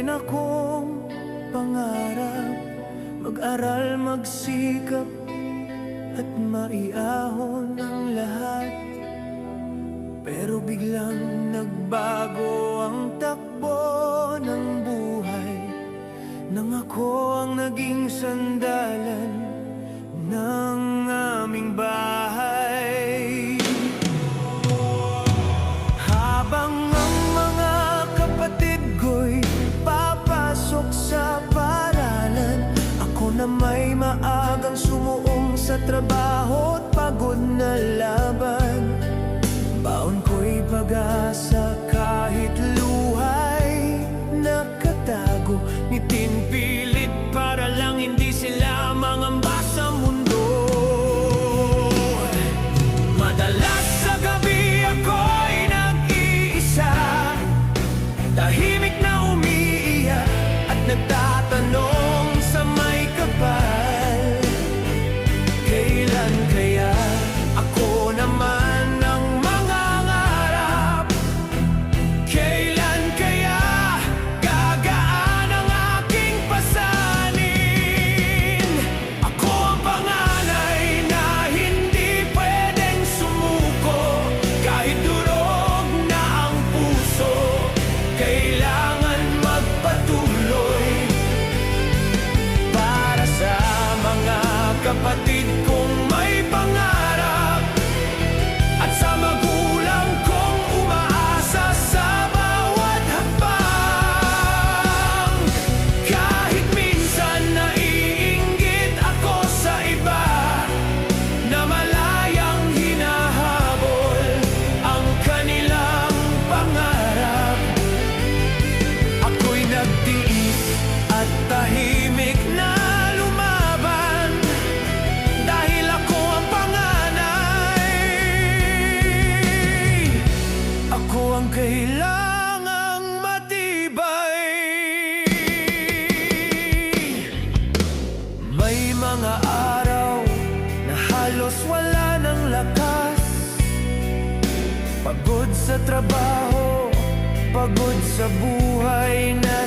rin akong pangarap, mag-aral, magsikap at maiahon ang lahat. Pero biglang nagbago ang takbo ng buhay, nang ako ang naging sandalan ng aming bahay. Habang ang mga kapatid ko'y papasok sa paaralan, ako na may maagang sumuong sa trabaho at pagod na laban. Baon ko'y pag-asa kahit luhay nakatago, ngitin pilit para lang hindi sila mangamba sa mundo. Madalas sa gabi ako'y nag-iisa, tahimik na umiiyak at nagtatanong sa may kapal, kailan kaya ako naman ang mangangarap? Kailan kaya gagaan ang aking pasanin? Ako ang panganay na hindi pwedeng sumuko, kahit durog na ang puso, kailangan magpatuloy para sa mga kapatid kong may pangarap, at sa magulang kong umaasa sa bawat hakbang. Kahit minsan naiinggit ako sa iba na malayang hinahabol ang kanilang pangarap, ako'y nagtiis at tahimik na lumaban, dahil ako ang panganay. Ako ang kailangang matibay. May mga araw na halos wala ng lakas, pagod sa trabaho, pagod sa buhay na